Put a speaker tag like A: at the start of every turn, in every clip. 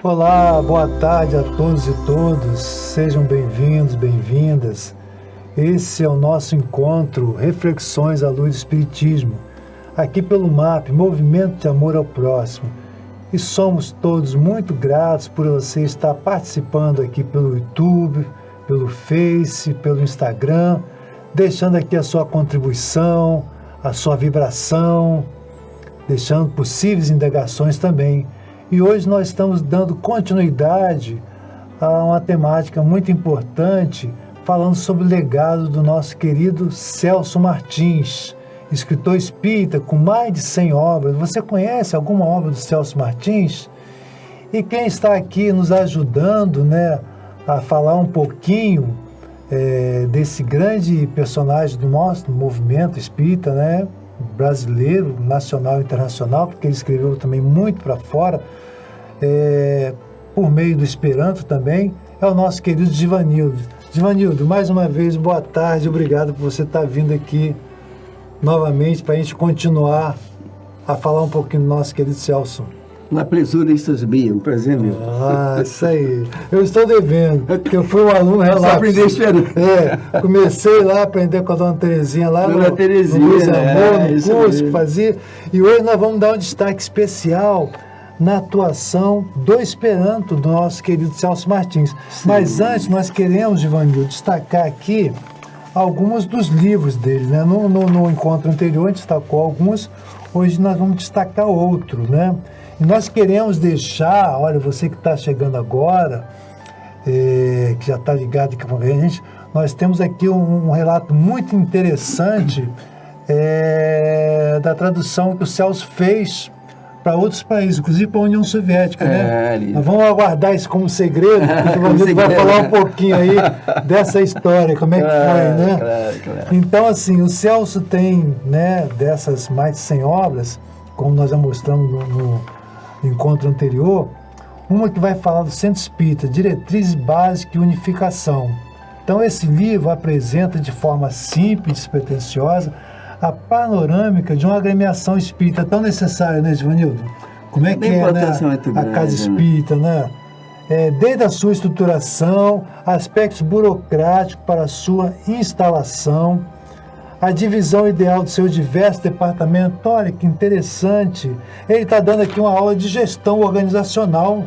A: Olá, boa tarde a todos e todas, sejam bem-vindos, bem-vindas. Esse é o nosso encontro Reflexões à Luz do Espiritismo, aqui pelo MAP, Movimento de Amor ao Próximo. E somos todos muito gratos por você estar participando aqui pelo YouTube, pelo Face, pelo Instagram, deixando aqui a sua contribuição, a sua vibração, deixando possíveis indagações também. E hoje nós estamos dando continuidade a uma temática muito importante, falando sobre o legado do nosso querido Celso Martins, escritor espírita com mais de 100 obras. Você conhece alguma obra do Celso Martins? E quem está aqui nos ajudando, a falar um pouquinho desse grande personagem do nosso movimento espírita, brasileiro, nacional e internacional, porque ele escreveu também muito para fora, por meio do Esperanto também, é o nosso querido Givanildo. Givanildo, mais uma vez, boa tarde, obrigado por você estar vindo aqui novamente para a gente continuar a falar um pouquinho do nosso querido Celso.
B: Na presura estás bem, um prazer meu.
A: Isso aí. Eu estou devendo, porque eu fui um aluno relapso.
B: Só aprender esperando.
A: Comecei lá a aprender com a dona Terezinha, lá no
B: Terezinha,
A: Luz Amor, no curso que
B: mesmo.
A: fazia. E hoje nós vamos dar um destaque especial na atuação do Esperanto do nosso querido Celso Martins.
B: Sim.
A: Mas antes, nós queremos, Givanildo, destacar aqui alguns dos livros dele. No encontro anterior, a gente destacou alguns, hoje nós vamos destacar outro, E nós queremos deixar, olha, você que está chegando agora, que já está ligado aqui com a gente, nós temos aqui um relato muito interessante da tradução que o Celso fez para outros países, inclusive para a União Soviética, Nós vamos aguardar isso como segredo, porque o Vanildo vai falar um pouquinho aí dessa história, como é que foi,
B: Claro.
A: Então, assim, o Celso tem, dessas mais de 100 obras, como nós já mostramos no encontro anterior, uma que vai falar do Centro Espírita, Diretrizes Básicas e Unificação. Então, esse livro apresenta de forma simples, despretensiosa, a panorâmica de uma agremiação espírita tão necessária, Givanildo? Como é que é, a casa espírita, desde a sua estruturação, aspectos burocráticos para a sua instalação, a divisão ideal dos seus diversos departamentos. Olha que interessante. Ele está dando aqui uma aula de gestão organizacional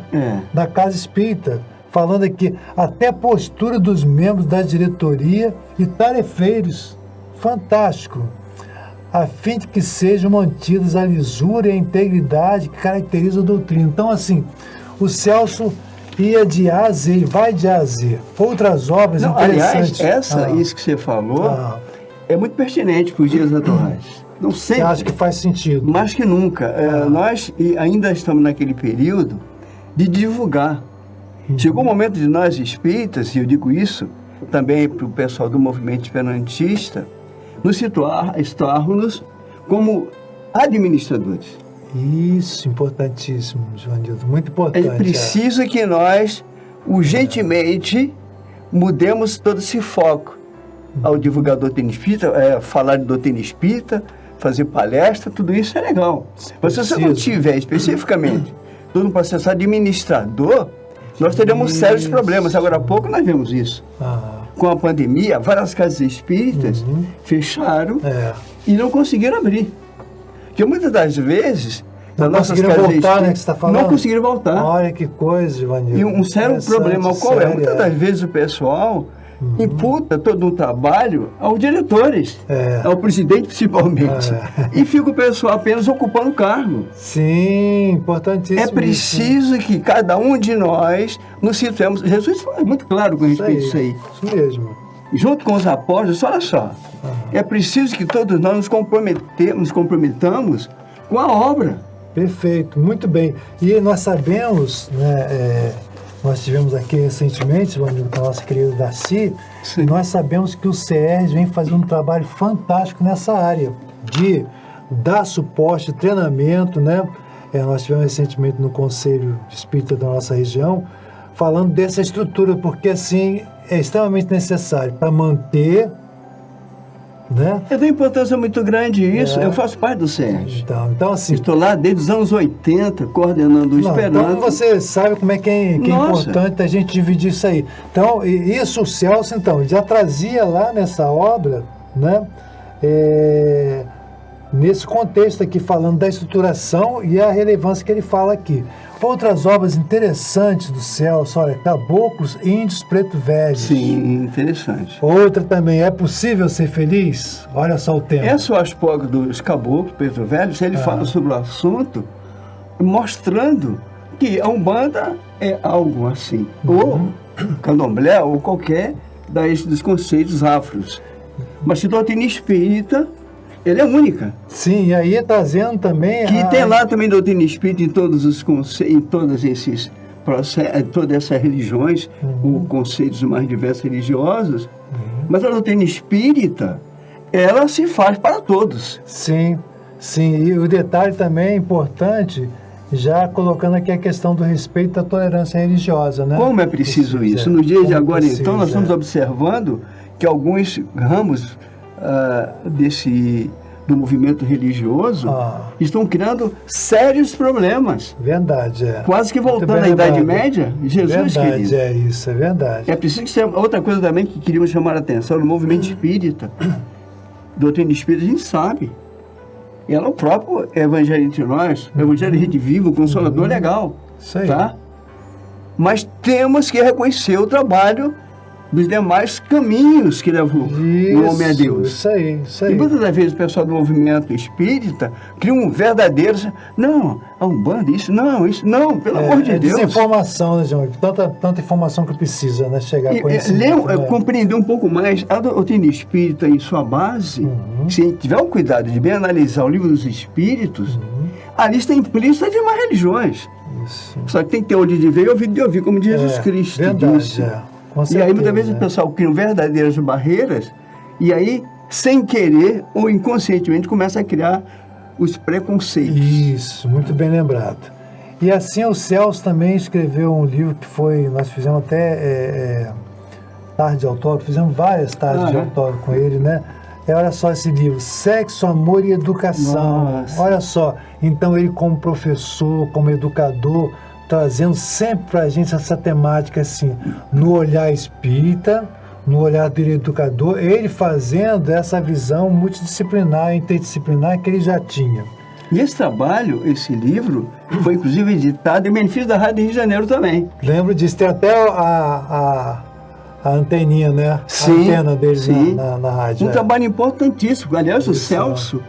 A: da Casa Espírita, falando aqui até a postura dos membros da diretoria e tarefeiros. Fantástico. A fim de que sejam mantidas a lisura e a integridade que caracteriza a doutrina. Então, assim, o Celso ia de A a Z, vai de A a Z. Outras obras interessantes.
B: Aliás, isso que você falou é muito pertinente para os dias atuais. Não sei.
A: Você acha que faz sentido?
B: Mais que nunca. Nós ainda estamos naquele período de divulgar. Chegou o momento de nós espíritas, e eu digo isso também para o pessoal do movimento esperantista, nos situarmos como administradores.
A: Isso, importantíssimo, Givanildo, muito importante.
B: É preciso que nós, urgentemente, mudemos todo esse foco ao divulgar doutrina espírita, falar de doutrina espírita, fazer palestra, tudo isso é legal. Mas se você não tiver especificamente todo um processo administrador, nós teremos sérios problemas. Agora há pouco nós vimos isso. Com a pandemia, várias casas espíritas fecharam e não conseguiram abrir. Porque muitas das vezes,
A: não conseguiram voltar, que você está falando?
B: Não conseguiram voltar.
A: Olha que coisa, Givanildo.
B: E um sério problema qual é? Muitas das vezes o pessoal imputa todo um trabalho aos diretores, ao presidente principalmente. E fica o pessoal apenas ocupando o cargo.
A: Sim, importantíssimo.
B: É preciso que cada um de nós nos situemos. Jesus foi muito claro com respeito a isso aí.
A: Isso mesmo.
B: Junto com os apóstolos, olha só. É preciso que todos nós nos comprometamos com a obra.
A: Perfeito, muito bem. E nós sabemos, nós tivemos aqui recentemente, com a nossa querida Darcy, e nós sabemos que o CERJ vem fazendo um trabalho fantástico nessa área de dar suporte, treinamento, nós tivemos recentemente no Conselho Espírita da nossa região, falando dessa estrutura, porque assim é extremamente necessário para manter né?
B: É de importância muito grande isso. Eu faço parte do SERJ.
A: Então assim...
B: Estou lá desde os anos 80, coordenando o Esperanto.
A: Então você sabe como é que é
B: Nossa.
A: importante a gente dividir isso aí. Então, isso o Celso, então, já trazia lá nessa obra, né? Nesse contexto aqui, falando da estruturação e a relevância que ele fala aqui. Outras obras interessantes do Celso, olha, Caboclos, Índios, Preto Velhos.
B: Sim, interessante.
A: Outra também, É Possível Ser Feliz? Olha só o tema.
B: Essa é o aspecto dos Caboclos, Preto Velhos, ele fala sobre o assunto, mostrando que a Umbanda é algo assim, ou Candomblé, ou qualquer dos conceitos afros. Mas que a doutrina espírita, ele é única.
A: Sim, e aí trazendo também...
B: Que tem lá também doutrina espírita em todos os conceitos, em todos esses processos, todas essas religiões, ou conceitos mais diversos religiosos, mas a doutrina espírita, ela se faz para todos.
A: Sim, sim, e o detalhe também é importante, já colocando aqui a questão do respeito à tolerância religiosa, né?
B: Como é preciso isso? No dia de agora, então, nós estamos
A: é.
B: observando que alguns ramos do movimento religioso estão criando sérios problemas.
A: Verdade, é.
B: Quase que voltando à Idade Média, Jesus
A: verdade,
B: querido.
A: é isso, é verdade.
B: É preciso que seja outra coisa também que queríamos chamar a atenção no movimento espírita. Doutrina espírita, a gente sabe. Ela é o próprio evangelho entre nós, o evangelho Rede Viva, o Consolador legal.
A: Isso aí.
B: Tá? Mas temos que reconhecer o trabalho dos demais caminhos que levam o homem a Deus.
A: Isso aí, isso aí.
B: E muitas das vezes o pessoal do movimento espírita cria um verdadeiro... Não, a Umbanda, isso não, pelo amor de Deus.
A: Desinformação, né, João? Tanta informação que precisa, né? Chegar a conhecimento.
B: Compreender um pouco mais a doutrina espírita em sua base, se tiver o cuidado de bem analisar o livro dos espíritos, a lista implícita de mais religiões.
A: Isso.
B: Só que tem que ter olho de ver e ouvido de ouvir, como Jesus Cristo
A: verdade,
B: disse.
A: Com certeza,
B: e aí, muitas vezes, o pessoal cria verdadeiras barreiras e aí, sem querer ou inconscientemente, começa a criar os preconceitos.
A: Isso, muito bem lembrado. E assim o Celso também escreveu um livro que nós fizemos até tarde de autógrafo, fizemos várias tardes de autógrafo com ele, né? Olha só esse livro, Sexo, Amor e Educação.
B: Nossa.
A: Olha só, então ele como professor, como educador, trazendo sempre para a gente essa temática assim, no olhar espírita, no olhar dele educador, ele fazendo essa visão multidisciplinar, interdisciplinar que ele já tinha.
B: E esse trabalho, esse livro, foi inclusive editado em benefício da Rádio Rio de Janeiro também.
A: Lembro disso, tem até a anteninha, né?
B: Sim,
A: a antena deles na rádio.
B: Um trabalho importantíssimo. Aliás, o Celso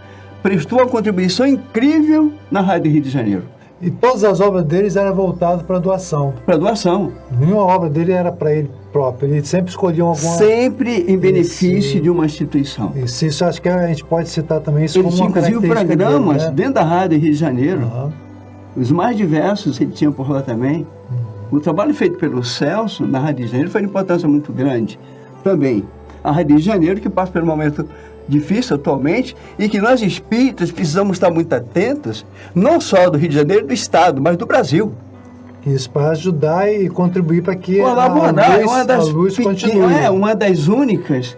B: prestou uma contribuição incrível na Rádio Rio de Janeiro.
A: E todas as obras deles eram voltadas para doação.
B: Para doação.
A: Nenhuma obra dele era para ele próprio. Ele sempre escolhia alguma...
B: Sempre em benefício de uma instituição.
A: Isso acho que a gente pode citar também isso
B: ele
A: como
B: tinha,
A: uma
B: inclusive,
A: característica
B: programas
A: dele, né?
B: dentro da Rádio Rio de Janeiro. Os mais diversos ele tinha por lá também. O trabalho feito pelo Celso na Rádio Rio de Janeiro foi de importância muito grande. Também a Rádio Rio de Janeiro, que passa por um momento difícil atualmente, e que nós espíritas precisamos estar muito atentos, não só do Rio de Janeiro, do Estado, mas do Brasil.
A: Isso, para ajudar e contribuir para que
B: a
A: luz continue.
B: Uma das únicas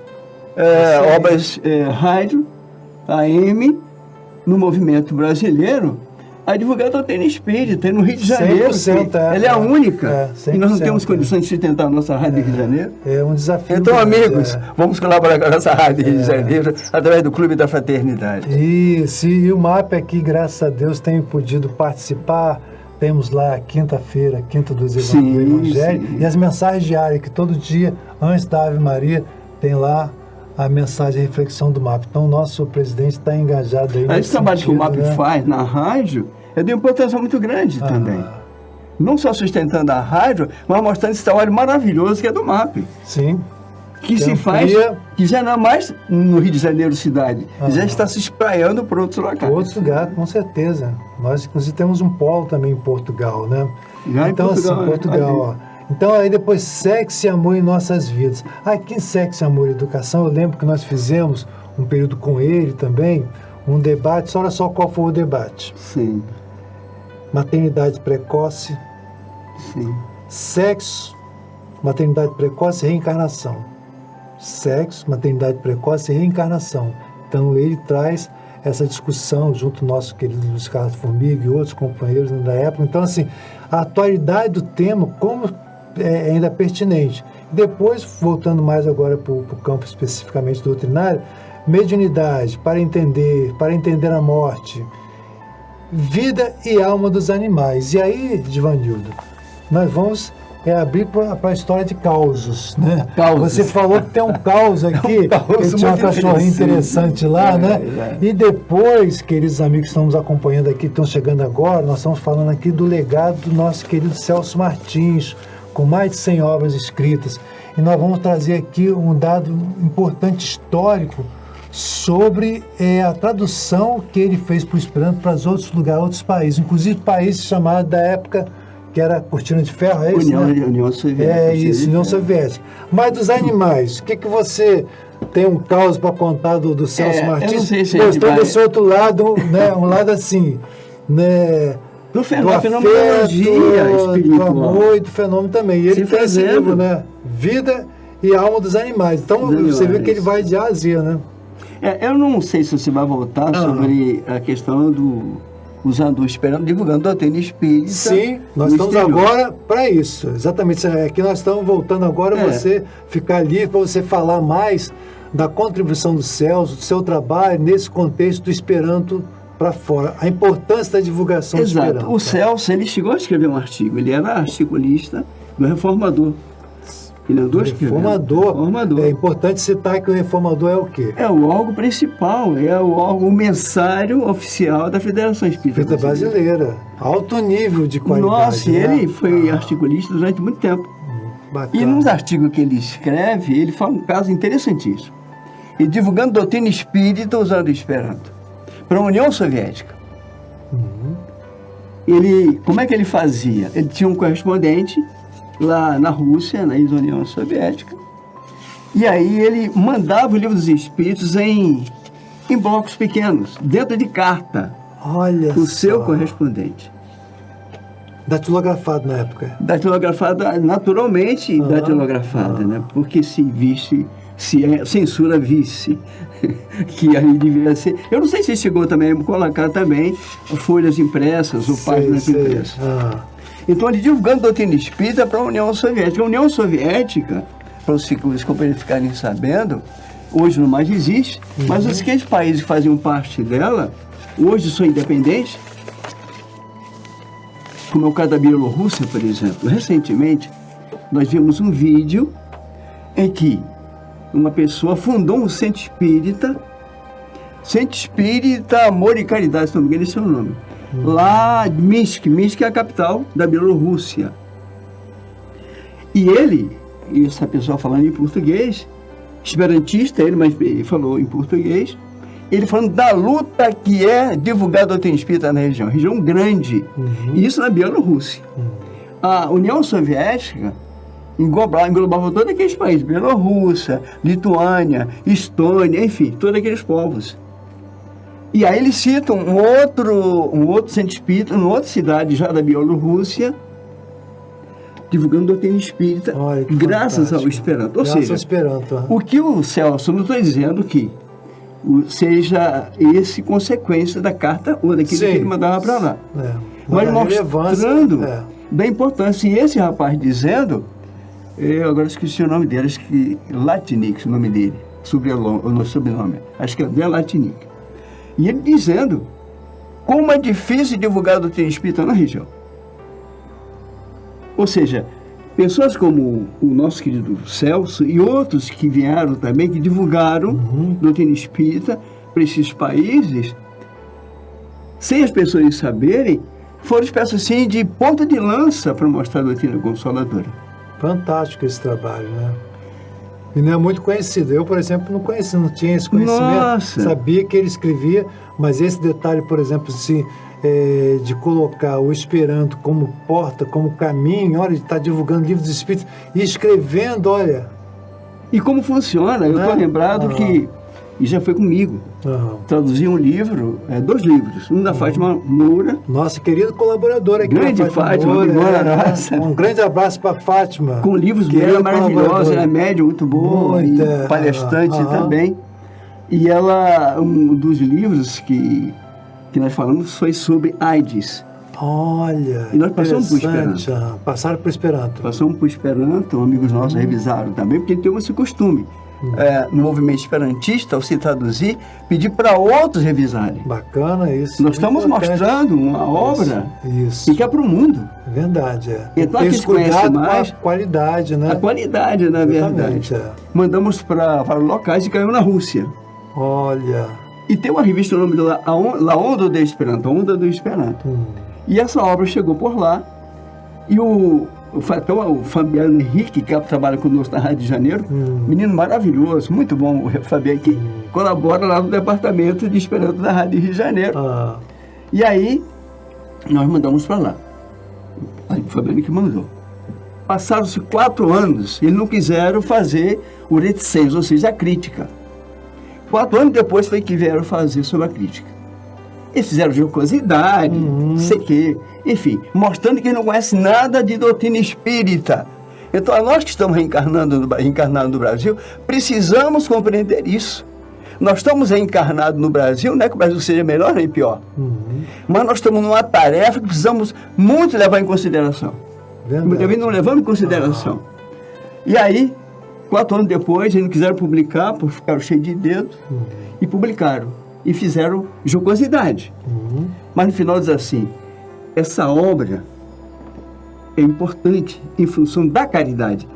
B: obras rádio, AM, no movimento brasileiro, a divulgar a doutrina espírita no Rio de Janeiro.
A: 100%,
B: ela é a única.
A: 100%,
B: e nós não temos condições de sustentar a nossa Rádio Rio de Janeiro.
A: É um desafio.
B: Então, amigos, vamos colaborar com a nossa Rádio Rio de Janeiro através do Clube da Fraternidade.
A: Isso, e o MAP aqui, graças a Deus, tem podido participar. Temos lá quinta-feira, quinta do Evangelho, e as mensagens diárias, que todo dia, antes da Ave Maria, tem lá a mensagem, a reflexão do MAP. Então, o nosso presidente está engajado aí.
B: Esse trabalho que o MAP faz na rádio é de importância muito grande também. Não só sustentando a rádio, mas mostrando esse trabalho maravilhoso que é do MAP.
A: Sim.
B: Que se faz, que já não é mais no Rio de Janeiro cidade, já está se espraiando por outros locais.
A: Outros lugares, com certeza. Nós, inclusive, temos um polo também em Portugal, né?
B: Já
A: então,
B: em
A: Portugal, ó. Então, aí depois, sexo e amor em nossas vidas. Aqui em Sexo, Amor e Educação, eu lembro que nós fizemos um período com ele também, um debate. Olha só qual foi o debate.
B: Sim.
A: Maternidade precoce.
B: Sim.
A: Sexo, maternidade precoce e reencarnação. sexo, maternidade precoce e reencarnação. Então ele traz essa discussão junto ao nosso querido Luiz Carlos Formiga e outros companheiros da época. Então, assim, a atualidade do tema, como é ainda pertinente. Depois, voltando mais agora para o campo especificamente doutrinário, mediunidade, para entender a morte, vida e alma dos animais. E aí, Divanildo, nós vamos abrir para a história de causos, né?
B: Causos.
A: Você falou que tem um caos aqui, que tinha um cachorrinho interessante lá, né? E depois, queridos amigos que estão nos acompanhando aqui, estão chegando agora, nós estamos falando aqui do legado do nosso querido Celso Martins, com mais de 100 obras escritas. E nós vamos trazer aqui um dado importante histórico sobre a tradução que ele fez para o Esperanto para os outros lugares, outros países, inclusive países chamados da época que era Cortina de Ferro, é isso,
B: União Soviética.
A: É isso, União Soviética. Mas dos animais, o que você tem um caos para contar do Celso Martins? Eu não sei se gostou desse outro lado, né? Um lado assim, né?
B: Do fenomenologia espiritual.
A: Do amor e do fenômeno também. E ele tem esse livro, né? Vida e Alma dos Animais. Então, você vê que ele vai de A a Z, né?
B: Eu não sei se você vai voltar sobre a questão usando o Esperanto, divulgando a doutrina espírita.
A: Sim, nós estamos agora para isso. Exatamente. Aqui nós estamos voltando agora você ficar livre para você falar mais da contribuição do Celso, do seu trabalho, nesse contexto do Esperanto para fora. A importância da divulgação do Esperanto.
B: Exato. O Celso, ele chegou a escrever um artigo. Ele era articulista do Reformador. Ele andou
A: Reformador. É importante citar que o Reformador é o quê?
B: É o órgão principal, é o mensário oficial da Federação Espírita
A: Brasileira. Alto nível de qualidade.
B: Nossa, ele foi articulista durante muito tempo.
A: Bacana.
B: E nos artigos que ele escreve, ele fala um caso interessantíssimo. E divulgando doutrina espírita usando o Esperanto para a União Soviética. Como é que ele fazia? Ele tinha um correspondente lá na Rússia, na ex-União Soviética, e aí ele mandava o Livro dos Espíritos em blocos pequenos, dentro de carta.
A: Olha
B: o seu correspondente.
A: Datilografado na época?
B: Datilografado, naturalmente datilografado, né? Porque se a censura visse que ali devia ser... Eu não sei se chegou também a colocar também folhas impressas ou páginas impressas. Então, ele divulgando a doutrina espírita para a União Soviética. A União Soviética, para os companheiros ficarem sabendo, hoje não mais existe, mas os que países que faziam parte dela, hoje são independentes, como é o caso da Bielorrússia, por exemplo. Recentemente, nós vimos um vídeo em que uma pessoa fundou um Centro Espírita, Amor e Caridade, se não me engano, esse é o nome. Lá de Minsk é a capital da Bielorrússia. E essa pessoa falando em português, esperantista, mas ele falou em português, ele falando da luta que é divulgar a doutrina espírita na região grande, e isso na Bielorrússia. A União Soviética englobava todos aqueles países, Bielorrússia, Lituânia, Estônia, enfim, todos aqueles povos. E aí eles citam um outro centro espírita, numa outra cidade já da Bielorrússia, divulgando doutrina espírita, graças ao Esperanto. Ou seja, o que o Celso não está dizendo que seja esse consequência da carta ou daquilo que ele mandava para lá. Mas mostrando da importância. E esse rapaz dizendo, eu agora esqueci o nome dele, acho que Latinic, o nome dele, o sobrenome, acho que é André Latinic. E ele dizendo como é difícil divulgar a doutrina espírita na região. Ou seja, pessoas como o nosso querido Celso e outros que vieram também, que divulgaram doutrina espírita para esses países, sem as pessoas saberem, foram espécies assim de ponta de lança para mostrar a doutrina consoladora.
A: Fantástico esse trabalho, né? E não é muito conhecido. Eu, por exemplo, não conhecia, não tinha esse conhecimento.
B: Nossa.
A: Sabia que ele escrevia, mas esse detalhe, por exemplo, de colocar o Esperanto como porta, como caminho, olha, ele está divulgando livros de espíritos e escrevendo, olha.
B: E como funciona? Eu estou lembrado que e já foi comigo. Traduzi um livro, 2 livros, um da Fátima Moura.
A: Nossa querida colaboradora aqui.
B: Grande Fátima Moura, nossa.
A: Um grande abraço para Fátima.
B: Com livros maravilhosos, ela é médium muito boa, e palestrante também. E ela, um dos livros que nós falamos foi sobre AIDS.
A: Olha,
B: e nós passamos por Esperanto.
A: Passaram por Esperanto.
B: Passamos por Esperanto, amigos nossos revisaram também, porque tem esse costume. No movimento esperantista, ao se traduzir, pedir para outros revisarem.
A: Bacana isso.
B: Nós estamos mostrando uma obra que é para o mundo.
A: Verdade,
B: Então aqui se conhece mais.
A: A qualidade, né?
B: A qualidade, na verdade. Mandamos para locais e caiu na Rússia.
A: Olha.
B: E tem uma revista, o nome dela, La Onda do Esperanto, a Onda do Esperanto. E essa obra chegou por lá, e o Fabiano Henrique, que trabalha conosco na Rádio de Janeiro, menino maravilhoso, muito bom, o Fabiano, que colabora lá no departamento de Esperanto da Rádio Rio de Janeiro. E aí, nós mandamos para lá. Aí o Fabiano que mandou. Passaram-se 4 anos, eles não quiseram fazer o reticência, ou seja, a crítica. 4 anos depois foi que vieram fazer sobre a crítica. Eles fizeram jocosidade, sei que, enfim, mostrando que não conhece nada de doutrina espírita. Então, nós que estamos reencarnados no Brasil, precisamos compreender isso. Nós estamos reencarnados no Brasil, não é que o Brasil seja melhor nem pior, mas nós estamos numa tarefa que precisamos muito levar em consideração. Muitas vezes não levamos em consideração. E aí, 4 anos depois, eles não quiseram publicar, porque ficaram cheios de dedos, e publicaram. E fizeram jocosidade. Mas no final diz assim, essa obra é importante em função da caridade.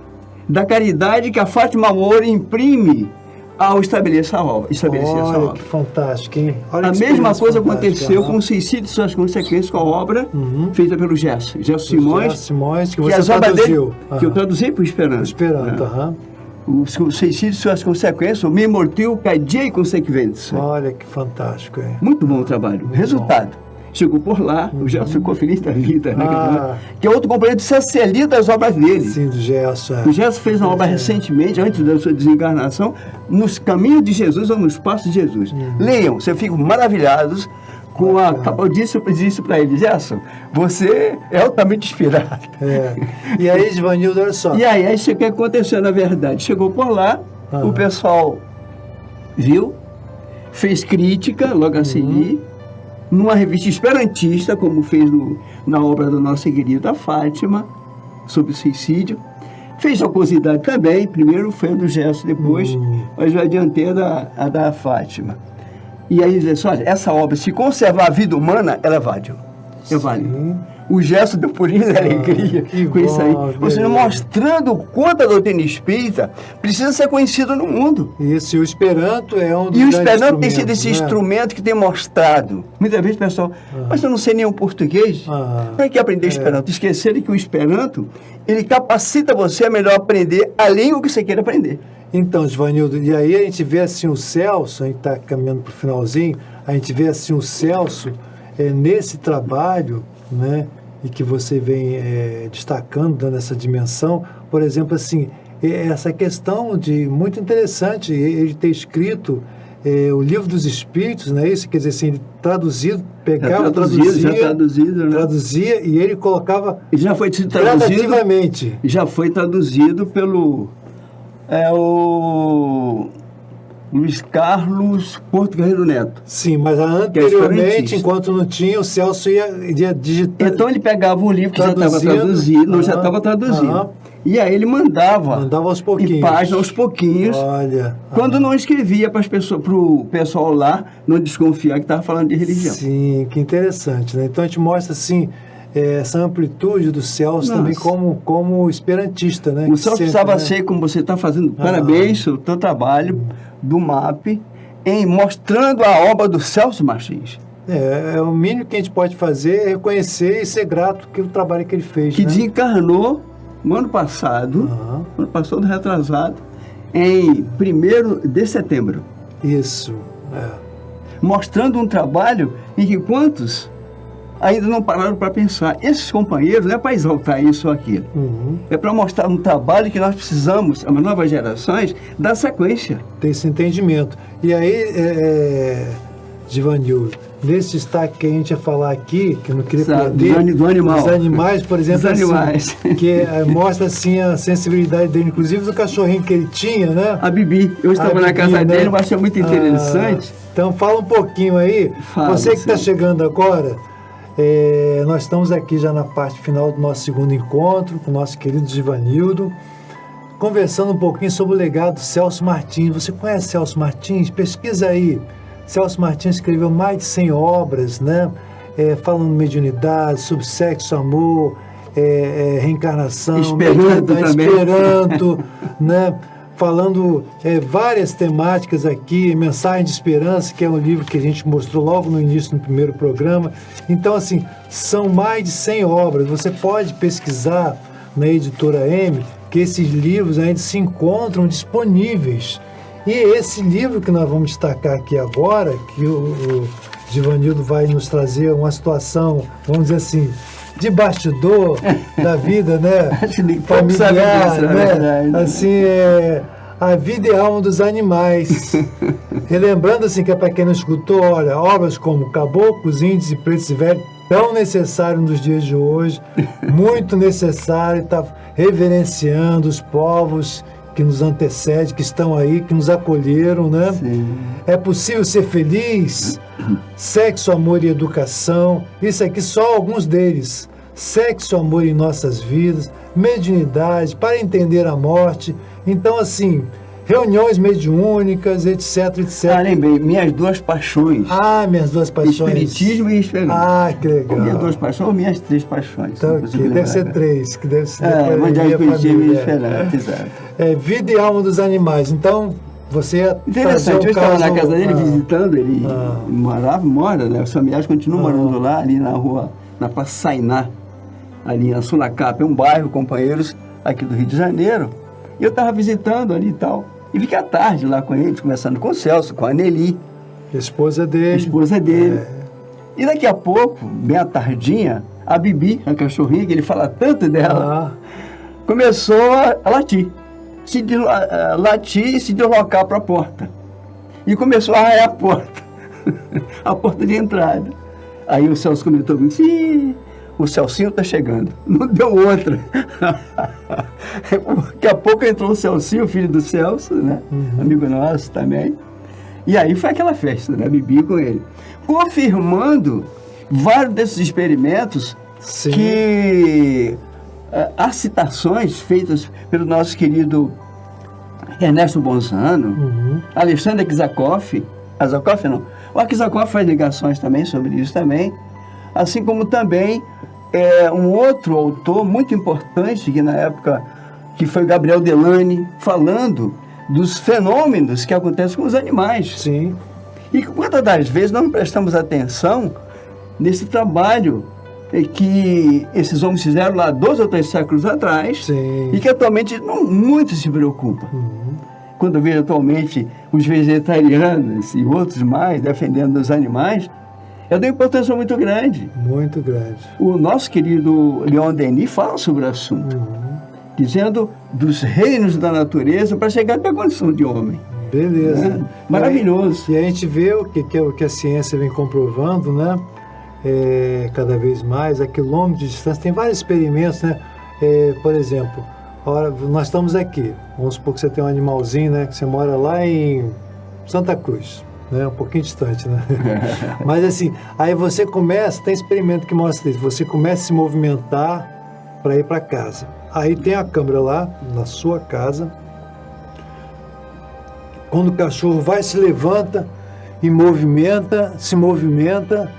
B: Da caridade que a Fátima Moura imprime ao estabelecer essa obra.
A: Olha, que fantástico, hein? Olha
B: a mesma coisa aconteceu com o Suicídio e suas consequências, com a obra feita pelo Gerson Simões,
A: que você traduziu.
B: Que eu traduzi para o Esperanto. O Suicídio e suas consequências, o Memortil, Cadia e Consequências.
A: Olha que fantástico, hein?
B: Muito bom o trabalho. Resultado. Chegou por lá, o Gerson ficou feliz da vida, né? Que é outro companheiro de Ceceli das obras dele.
A: Sim, do Gerson.
B: O Gerson fez uma obra recentemente, antes da sua desencarnação, Nos Caminhos de Jesus ou Nos Passos de Jesus. Leiam, vocês ficam maravilhados com a... Eu disse para ele, Gerson, você é altamente inspirado.
A: E aí, Givanildo, olha só.
B: E aí, isso que aconteceu, na verdade. Chegou por lá, o pessoal viu, fez crítica logo a seguir, numa revista esperantista, como fez na obra da nossa querida Fátima, sobre o suicídio. Fez jocosidade também, primeiro foi a do Gerson, depois mas eu adiantei a da Fátima. E aí diz assim, olha, essa obra, se conservar a vida humana, ela é válida. É válida. O gesto deu purinho de alegria com isso aí. Ou seja, mostrando o quanto a doutrina espírita precisa ser conhecida no mundo.
A: Isso, e o Esperanto é um dos
B: E o Esperanto tem sido esse instrumento que tem mostrado. Muitas vezes o pessoal, mas eu não sei nenhum português. Para que aprender Esperanto? Esquecerem que o Esperanto, ele capacita você a melhor aprender a língua que você queira aprender.
A: Então, Givanildo, e aí a gente vê assim o Celso, a gente está caminhando para o finalzinho, a gente vê assim o Celso nesse trabalho, né, e que você vem destacando, dando essa dimensão, por exemplo, assim, essa questão de muito interessante, ele ter escrito o Livro dos Espíritos, não é isso? Quer dizer, assim, ele traduzido, pegava, traduzia e ele colocava
B: e já foi traduzido
A: gradativamente.
B: Já foi traduzido pelo o Luiz Carlos Porto Guerreiro Neto.
A: Sim, mas anteriormente, enquanto não tinha, o Celso ia digitar.
B: Então ele pegava um livro que já estava traduzido, já estava traduzido. E aí ele mandava
A: aos pouquinhos.
B: Em página aos pouquinhos.
A: Olha.
B: Quando não escrevia para o pessoal lá não desconfiar que estava falando de religião.
A: Sim, que interessante, né? Então a gente mostra assim essa amplitude do Celso também como esperantista, né?
B: O Celso precisava ser, como você está fazendo, parabéns pelo teu trabalho do MAP, em mostrando a obra do Celso Martins.
A: O mínimo que a gente pode fazer é reconhecer e ser grato pelo trabalho que ele fez.
B: Que desencarnou no ano passado, retrasado, em 1º de ainda não pararam para pensar. Esses companheiros não é para exaltar isso ou aquilo. É para mostrar um trabalho que nós precisamos, as novas gerações, dar sequência.
A: Tem esse entendimento. E aí, Givanildo, nesse destaque que a gente ia falar aqui, que eu não queria perder,
B: do animal.
A: Os animais, por exemplo,
B: Os animais.
A: Assim, que mostra assim a sensibilidade dele, inclusive do cachorrinho que ele tinha, né?
B: A Bibi, eu estava na casa dele, eu achei muito interessante.
A: Então fala um pouquinho aí. Você que está chegando agora, nós estamos aqui já na parte final do nosso segundo encontro com o nosso querido Givanildo, conversando um pouquinho sobre o legado do Celso Martins. Você conhece Celso Martins? Pesquisa aí. Celso Martins escreveu mais de 100 obras, né? Falando de mediunidade, sobre sexo, amor, reencarnação, Esperanto, né? Falando várias temáticas aqui, Mensagem de Esperança, que é um livro que a gente mostrou logo no início, no primeiro programa. Então, assim, são mais de 100 obras. Você pode pesquisar na Editora M, que esses livros ainda se encontram disponíveis. E esse livro que nós vamos destacar aqui agora, que o Givanildo vai nos trazer uma situação, vamos dizer assim, de bastidor da vida, né? Familiar,
B: disso,
A: né? Assim, a vida e a alma dos animais. Relembrando assim que para quem não escutou, olha, obras como Caboclos, Índios e Pretos e Velhos, tão necessário nos dias de hoje, muito necessário, está reverenciando os povos que nos antecedem, que estão aí, que nos acolheram, né?
B: Sim.
A: É possível ser feliz? Sexo, amor e educação. Isso aqui só alguns deles. Sexo, amor em nossas vidas, mediunidade, para entender a morte. Então, assim, reuniões mediúnicas, etc, etc.
B: Lembrei, minhas duas paixões.
A: Minhas duas paixões.
B: Espiritismo e esperança.
A: Que legal.
B: Minhas duas paixões ou minhas três paixões.
A: Então, deve ser três, que deve ser.
B: Espiritismo e esperança, exato.
A: Vida e alma dos animais. Então, você
B: interessante, eu estava na casa dele visitando, ele mora, né? Os familiares continuam morando lá, ali na rua, na Praça Sainá, ali na Sulacap, é um bairro, companheiros, aqui do Rio de Janeiro. E eu estava visitando ali e tal. E fiquei à tarde lá com eles, conversando com o Celso, com a Nelly.
A: Esposa dele.
B: E daqui a pouco, bem à tardinha, a Bibi, a cachorrinha, que ele fala tanto dela, começou a latir. Latir e se deslocar para a porta. E começou a arranhar a porta. A porta de entrada. Aí o Celso comentou comigo, o Celcinho está chegando. Não deu outra. Daqui a pouco entrou o Celcinho, filho do Celso, né? Amigo nosso também. E aí foi aquela festa, né? Bibi com ele. Confirmando vários desses experimentos. Sim. Que há citações feitas pelo nosso querido Ernesto Bonzano, Alexandre Aksakoff, o Aksakoff faz ligações também sobre isso também, assim como também um outro autor muito importante que na época, que foi Gabriel Delany, falando dos fenômenos que acontecem com os animais.
A: Sim.
B: E quantas das vezes não prestamos atenção nesse trabalho que esses homens fizeram lá 2 ou 3 séculos atrás.
A: Sim.
B: E que atualmente muito se preocupa. Quando eu vejo atualmente os vegetarianos e outros mais defendendo os animais, é de uma importância muito grande.
A: Muito grande.
B: O nosso querido Leon Denis fala sobre o assunto, dizendo dos reinos da natureza para chegar até a condição de homem.
A: Beleza.
B: Maravilhoso.
A: E a gente vê o que a ciência vem comprovando, né? Cada vez mais, a quilômetros de distância. Tem vários experimentos, né? Por exemplo, nós estamos aqui. Vamos supor que você tem um animalzinho, né? Que você mora lá em Santa Cruz, né? Um pouquinho distante, né? Mas assim, aí você começa, tem experimento que mostra isso, você começa a se movimentar para ir para casa. Aí tem a câmera lá, na sua casa. Quando o cachorro vai, se levanta e se movimenta,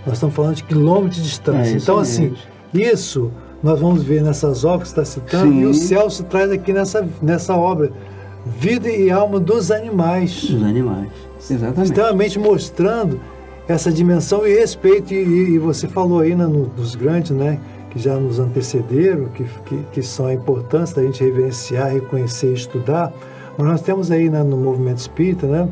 A: nós estamos falando de quilômetros de distância. Então, assim, isso nós vamos ver nessas obras que está citando, e o Celso traz aqui nessa obra, Vida e Alma dos Animais.
B: Dos animais, exatamente.
A: Extremamente mostrando essa dimensão e respeito, e você falou aí, né, dos grandes, né, que já nos antecederam, que são a importância da gente reverenciar, reconhecer e estudar. Mas nós temos aí, né, no movimento espírita, né,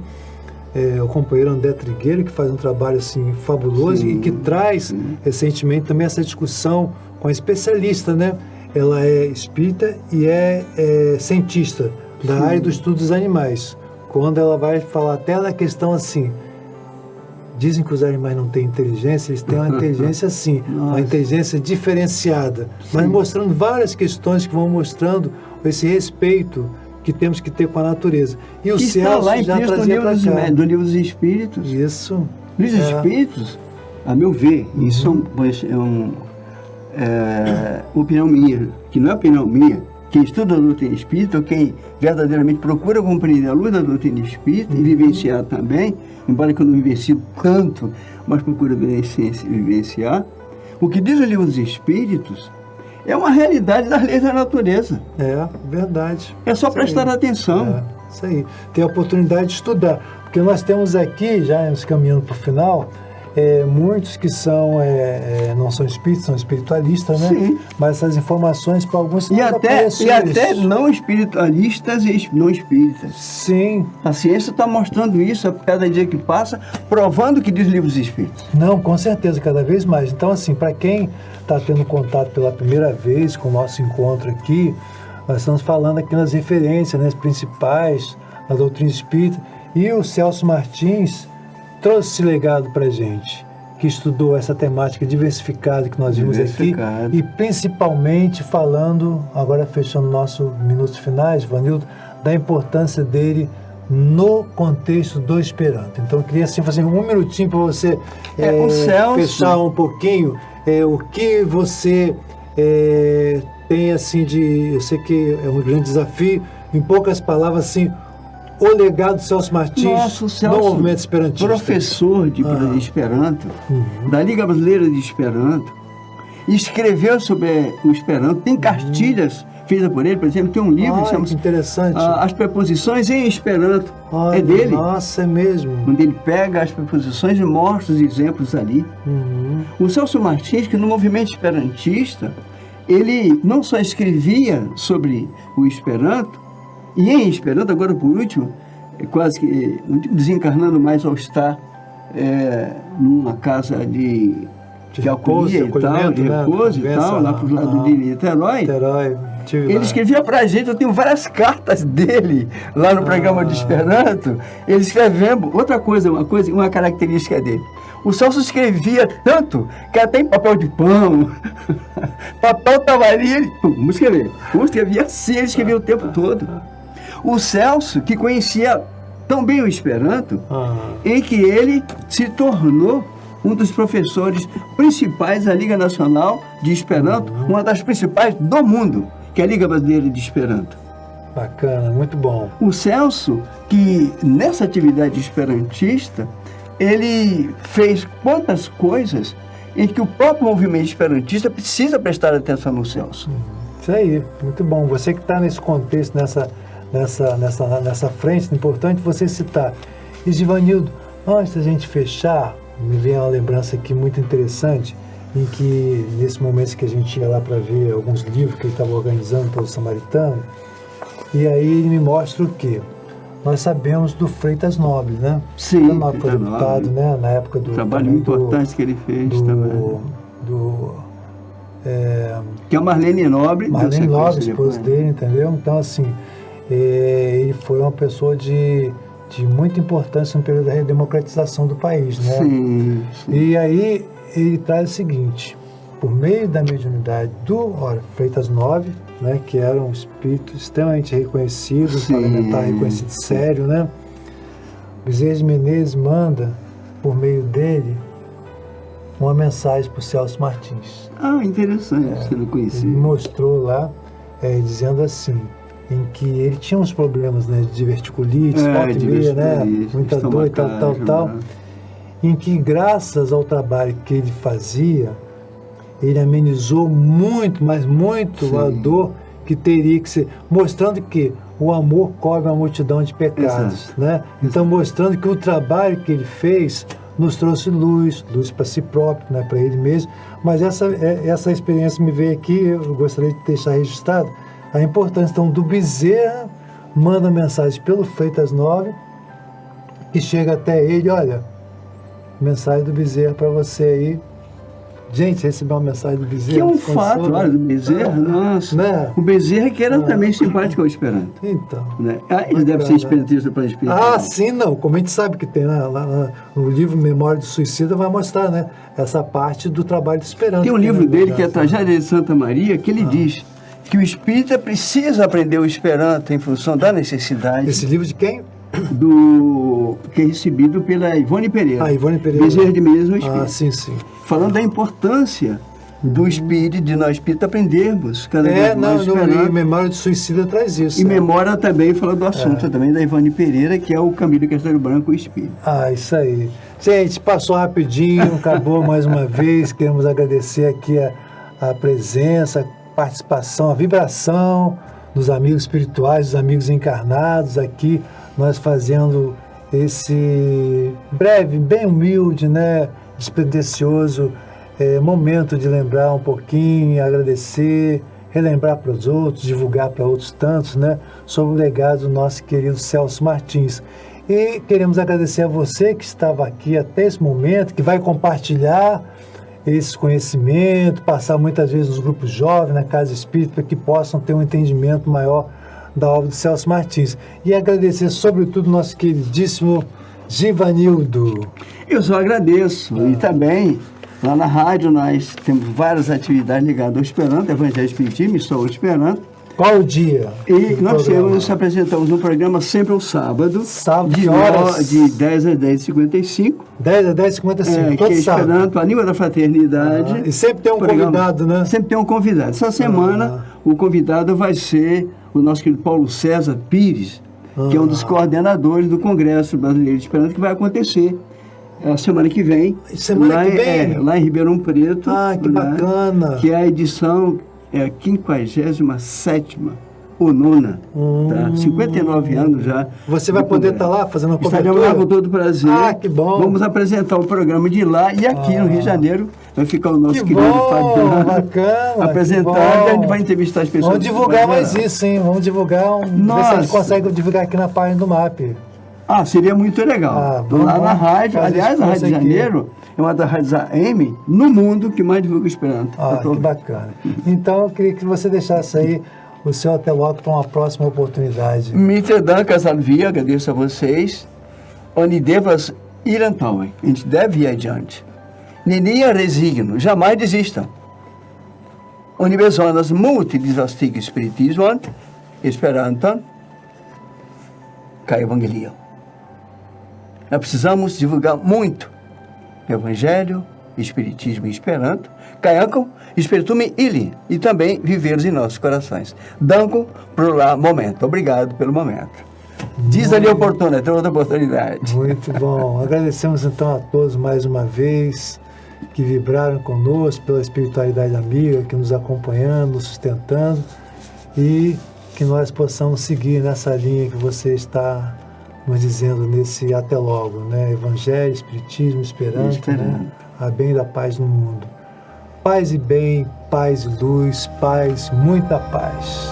A: o companheiro André Trigueiro, que faz um trabalho assim fabuloso,
B: Sim,
A: e que traz recentemente também essa discussão com a especialista, né? Ela é espírita e é cientista da área do estudo dos animais. Quando ela vai falar até da questão assim, dizem que os animais não têm inteligência, eles têm uma inteligência sim, uma inteligência diferenciada, mas mostrando várias questões que vão mostrando esse respeito que temos que ter com a natureza. E o Celso já trazia para cá.
B: Do livro dos Espíritos.
A: Isso.
B: Livro dos Espíritos, a meu ver, isso é uma opinião minha, que não é opinião minha. Quem estuda a doutrina espírita, ou quem verdadeiramente procura compreender a luz da doutrina espírita e vivenciar também, embora que eu não vivencie tanto, mas procuro vivenciar, o que diz o livro dos Espíritos é uma realidade das leis da natureza.
A: É, verdade.
B: É só prestar atenção.
A: Isso aí. Ter a oportunidade de estudar. Porque nós temos aqui, já nos caminhando para o final, muitos que são, não são espíritas, são espiritualistas, né? Sim. Mas essas informações para alguns são
B: e até não espiritualistas e não espíritas.
A: Sim.
B: A ciência está mostrando isso a cada dia que passa, provando o que diz o livro dos Espíritos.
A: Não, com certeza, cada vez mais. Então, assim, para quem está tendo contato pela primeira vez com o nosso encontro aqui, nós estamos falando aqui nas referências, né, as principais da doutrina espírita, e o Celso Martins trouxe esse legado para a gente, que estudou essa temática diversificada que nós vimos aqui, e principalmente falando, agora fechando nossos minutos finais, Vanildo, da importância dele no contexto do Esperanto. Então eu queria assim, fazer um minutinho para você fechar um pouquinho o que você tem assim de, eu sei que é um grande desafio, em poucas palavras assim, o legado do Celso Martins no movimento esperantista.
B: Professor de Esperanto, da Liga Brasileira de Esperanto, escreveu sobre o Esperanto, tem cartilhas feitas por ele, por exemplo, tem um livro que chama
A: interessante.
B: As Preposições em Esperanto. É dele.
A: Nossa, é mesmo.
B: Onde ele pega as preposições e mostra os exemplos ali. O Celso Martins, que no movimento esperantista, ele não só escrevia sobre o Esperanto, e em Esperanto, agora por último, quase que, não digo desencarnando mais ao estar numa casa de alcoolia e tal, de repouso e tal, lá para os lados de Niterói. Ele escrevia para a gente, eu tenho várias cartas dele lá no programa de Esperanto, ele escrevendo, uma característica dele. O Celso escrevia tanto que até em papel de pão, papel estava ali, vamos escrever assim, ele escrevia o tempo todo. O Celso, que conhecia tão bem o Esperanto, em que ele se tornou um dos professores principais da Liga Nacional de Esperanto, uma das principais do mundo, que é a Liga Brasileira de Esperanto.
A: Bacana, muito bom.
B: O Celso, que nessa atividade esperantista, ele fez quantas coisas em que o próprio movimento esperantista precisa prestar atenção no Celso.
A: Isso aí, muito bom. Você que está nesse contexto, nessa frente, é importante você citar. E Givanildo, antes da gente fechar, me vem uma lembrança aqui muito interessante, em que nesse momento que a gente ia lá para ver alguns livros que ele estava organizando pelo Samaritano, e aí ele me mostra o quê? Nós sabemos do Freitas Nobre, né?
B: Sim,
A: Nobre foi deputado, né? Na época do...
B: Trabalho importante que ele fez também. Que é a Marlene Nobre.
A: Marlene Nobre, esposa dele, entendeu? Então, assim, ele foi uma pessoa de muita importância no período da redemocratização do país, né?
B: Sim.
A: E aí ele traz o seguinte, por meio da mediunidade do Freitas Nobre, né, que era um espírito extremamente reconhecido, um parlamentar reconhecido sério, né? Bezerra de Menezes manda, por meio dele, uma mensagem para o Celso Martins.
B: Interessante, você não conhecia.
A: Ele mostrou lá, dizendo assim, em que ele tinha uns problemas, né, de diverticulite, falta e meia, né, muita dor e tal, em que graças ao trabalho que ele fazia, ele amenizou muito, mas muito a dor que teria que ser, mostrando que o amor cobre uma multidão de pecados, né? Então mostrando que o trabalho que ele fez nos trouxe luz para si próprio, né, para ele mesmo. Mas essa experiência me veio aqui, eu gostaria de deixar registrado a importância então do Bezerra, manda mensagem pelo Freitas Nobre, que chega até ele, olha, mensagem do Bezerra para você aí. Gente, recebeu uma mensagem do Bezerra.
B: Que é um fato, olha, do Bezerra, nossa.
A: Né?
B: O Bezerra que era também simpático ao Esperanto.
A: Então.
B: Né? Ele deve ser esperantista para espírito.
A: Ah, sim, não. Como a gente sabe que tem lá no livro Memória do Suicida, vai mostrar, né? Essa parte do trabalho do Esperanto.
B: Tem um livro dele que é a Tragédia de Santa Maria, que ele diz que o espírita precisa aprender o Esperanto em função da necessidade.
A: Esse livro de quem?
B: Que é recebido pela Ivone Pereira.
A: Ah, Ivone Pereira.
B: Bezerra de Menezes no Espírito.
A: Ah, sim, sim.
B: Falando da importância do espírito, de nós espíritos aprendermos cada vez mais Esperanto.
A: E Memória do Suicida traz isso.
B: E Memória também fala do assunto também da Ivone Pereira, que é o Camilo Castelo Branco, o Espírito.
A: Ah, isso aí. Gente, passou rapidinho, acabou mais uma vez. Queremos agradecer aqui a presença, a participação, a vibração dos amigos espirituais, dos amigos encarnados aqui, nós fazendo esse breve, bem humilde, né, despretensioso momento de lembrar um pouquinho, agradecer, relembrar para os outros, divulgar para outros tantos, né, sobre o legado do nosso querido Celso Martins. E queremos agradecer a você que estava aqui até esse momento, que vai compartilhar esse conhecimento, passar muitas vezes nos grupos jovens, na Casa Espírita, para que possam ter um entendimento maior da obra de Celso Martins. E agradecer, sobretudo, nosso queridíssimo Givanildo.
B: Eu só agradeço. E também, lá na rádio, nós temos várias atividades ligadas ao Esperanto, Evangelho Espiritismo, estou ao Esperanto.
A: Qual o dia?
B: E nós nos apresentamos no programa sempre ao sábado.
A: Sábado,
B: de 10 às 10h55.
A: 10 às 10h55,
B: que é Esperanto, a língua da fraternidade.
A: E sempre tem um convidado, né?
B: Sempre tem um convidado. Essa semana, o convidado vai ser o nosso querido Paulo César Pires, que é um dos coordenadores do Congresso Brasileiro de Esperanto, que vai acontecer a semana que vem.
A: Semana que vem?
B: Lá em Ribeirão Preto.
A: Ah, que bacana.
B: Que é a edição... É a 57ª ou 9ª, tá? 59 anos já.
A: Você vai poder estar lá fazendo a cobertura?
B: Estaremos lá com todo prazer.
A: Ah, que bom.
B: Vamos apresentar o programa de lá e aqui no Rio de Janeiro vai ficar o nosso querido Fabiano.
A: Bacana,
B: apresentando e a gente vai entrevistar as pessoas.
A: Vamos divulgar mais isso, hein? Vamos divulgar ver se a gente consegue divulgar aqui na página do MAP.
B: Ah, seria muito legal. Lá na rádio, aliás, a Rádio de Janeiro é uma das rádios AM no mundo que mais divulga o Esperanto.
A: Ah, que bacana. Então, eu queria que você deixasse aí o seu até logo para uma próxima oportunidade.
B: Mitredan Salvia, agradeço a vocês. Onde devas ir então, a gente deve ir adiante. Nenia resigno, jamais desistam. Onde besonas multi desvastig espiritismo, esperanto, ca evangelio. Nós precisamos divulgar muito Evangelho, Espiritismo e Esperanto, Caiancam, Espiritume Ili, e também viveres em nossos corações. Danco por lá momento. Obrigado pelo momento. Diz ali oportuna, tem outra oportunidade.
A: Muito bom. Agradecemos então a todos mais uma vez que vibraram conosco pela espiritualidade amiga, que nos acompanhando, nos sustentando, e que nós possamos seguir nessa linha que você está nos dizendo nesse até logo, né? Evangelho, Espiritismo, Esperanto, né? A bem da paz no mundo. Paz e bem, paz e luz, paz, muita paz.